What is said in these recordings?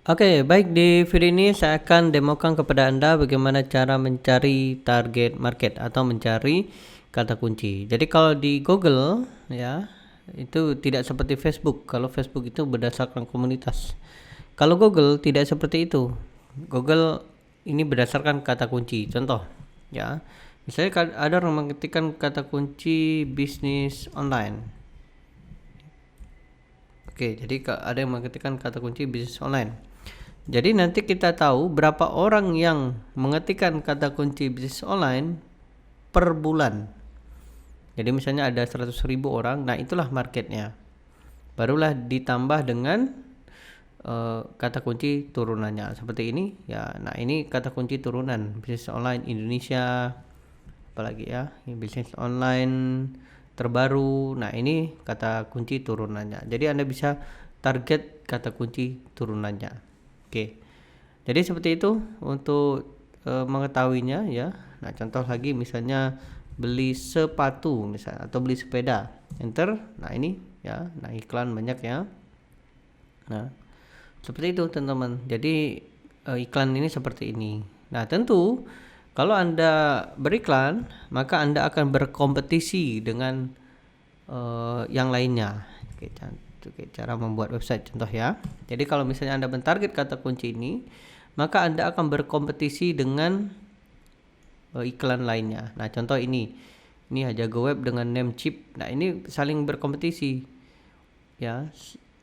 Oke, baik, di video ini saya akan demokan kepada Anda bagaimana cara mencari target market atau mencari kata kunci. Jadi kalau di Google ya, itu tidak seperti Facebook. Kalau Facebook itu berdasarkan komunitas. Kalau Google tidak seperti itu. Google ini berdasarkan kata kunci. Contoh ya. Misalnya ada orang mengetikkan kata kunci bisnis online. Oke, jadi ada yang mengetikkan kata kunci bisnis online. Jadi nanti kita tahu berapa orang yang mengetikkan kata kunci bisnis online per bulan. Jadi misalnya ada 100.000 orang, nah itulah marketnya. Barulah ditambah dengan kata kunci turunannya seperti ini ya. Nah ini kata kunci turunan bisnis online Indonesia, apalagi ya, bisnis online terbaru. Nah ini kata kunci turunannya. Jadi Anda bisa target kata kunci turunannya. Oke, jadi seperti itu untuk mengetahuinya ya. Nah contoh lagi misalnya beli sepatu misalnya atau beli sepeda, enter. Nah ini ya, nah iklan banyak ya. Nah seperti itu teman-teman. Jadi iklan ini seperti ini. Nah tentu kalau Anda beriklan maka Anda akan berkompetisi dengan yang lainnya. Oke, cara membuat website contoh ya. Jadi kalau misalnya Anda mentarget kata kunci ini, maka Anda akan berkompetisi dengan iklan lainnya. Nah, contoh ini Jago Web dengan Namecheap. Nah, ini saling berkompetisi. Ya,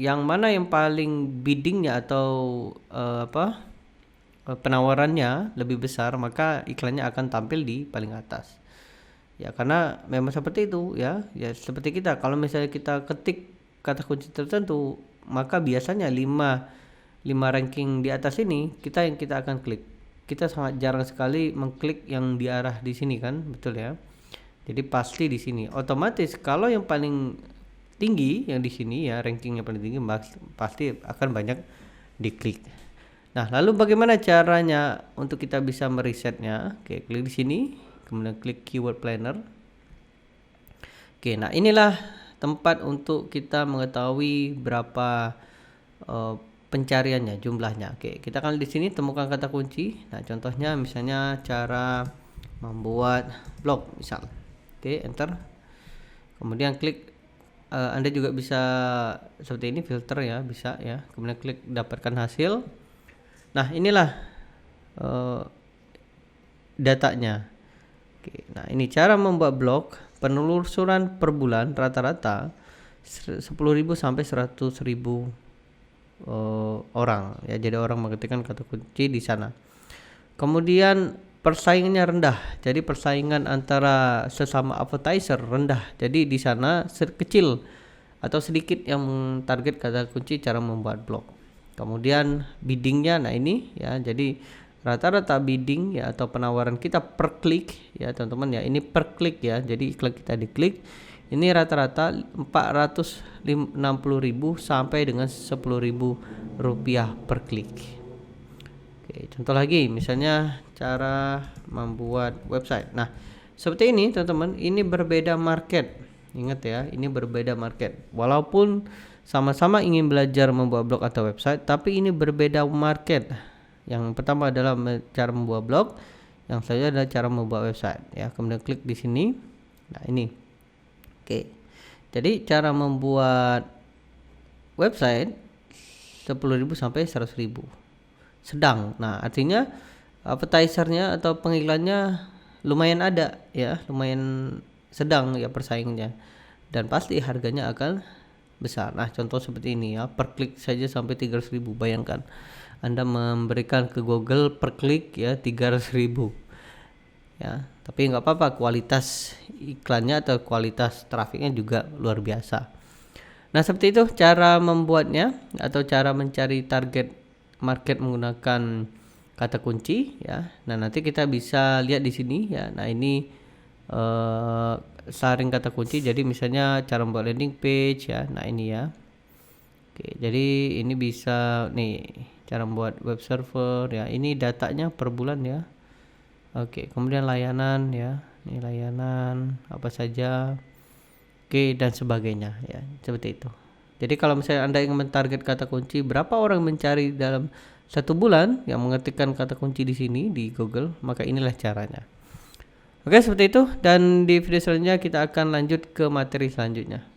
yang mana yang paling biddingnya atau penawarannya lebih besar, maka iklannya akan tampil di paling atas. Ya, karena memang seperti itu ya. Ya, seperti kita kalau misalnya kita ketik kata kunci tertentu, maka biasanya 5 ranking di atas ini kita akan klik. Kita sangat jarang sekali mengklik yang di arah di sini kan, betul ya. Jadi pasti di sini. Otomatis kalau yang paling tinggi yang di sini ya, rankingnya paling tinggi, pasti akan banyak diklik. Nah, lalu bagaimana caranya untuk kita bisa merisetnya? Oke, klik di sini, kemudian klik keyword planner. Oke, nah inilah tempat untuk kita mengetahui berapa pencariannya, jumlahnya. Oke, kita akan di sini temukan kata kunci. Nah, contohnya misalnya cara membuat blog misal. Oke, enter. Kemudian klik Anda juga bisa seperti ini, filter ya, bisa ya. Kemudian klik dapatkan hasil. Nah, inilah datanya. Oke, nah ini cara membuat blog. Penelusuran per bulan rata-rata 10.000 sampai 100.000 orang ya. Jadi orang mengetikkan kata kunci di sana. Kemudian persaingannya rendah. Jadi persaingan antara sesama advertiser rendah. Jadi di sana kecil atau sedikit yang target kata kunci cara membuat blog. Kemudian biddingnya, nah ini ya. Jadi rata-rata bidding ya atau penawaran kita per klik ya teman-teman ya, ini per klik ya. Jadi iklan kita diklik ini rata-rata 460.000 sampai dengan 10.000 rupiah per klik. Oke, contoh lagi misalnya cara membuat website. Nah seperti ini teman-teman, ini berbeda market. Ingat ya, ini berbeda market. Walaupun sama-sama ingin belajar membuat blog atau website, tapi ini berbeda market. Yang pertama adalah cara membuat blog, yang saya adalah cara membuat website ya. Kemudian klik di sini. Nah, ini. Oke. Jadi cara membuat website 10.000 sampai 100.000. Sedang. Nah, artinya advertisernya atau pengiklannya lumayan ada ya, lumayan sedang ya persaingannya. Dan pasti harganya akan besar. Nah, contoh seperti ini ya, per klik saja sampai 300.000. Bayangkan Anda memberikan ke Google per klik ya 300.000 ya, tapi nggak apa-apa, kualitas iklannya atau kualitas trafiknya juga luar biasa. Nah seperti itu cara membuatnya atau cara mencari target market menggunakan kata kunci ya. Nah nanti kita bisa lihat di sini ya. Nah ini saring kata kunci. Jadi misalnya cara membuat landing page ya. Nah ini ya. Oke, jadi ini bisa nih cara membuat web server ya. Ini datanya per bulan ya. Oke, kemudian layanan ya. Ini layanan apa saja. Oke, dan sebagainya ya. Seperti itu. Jadi kalau misalnya Anda ingin mentarget kata kunci, berapa orang mencari dalam 1 bulan yang mengetikkan kata kunci di sini di Google, maka inilah caranya. Oke, seperti itu, dan di video selanjutnya kita akan lanjut ke materi selanjutnya.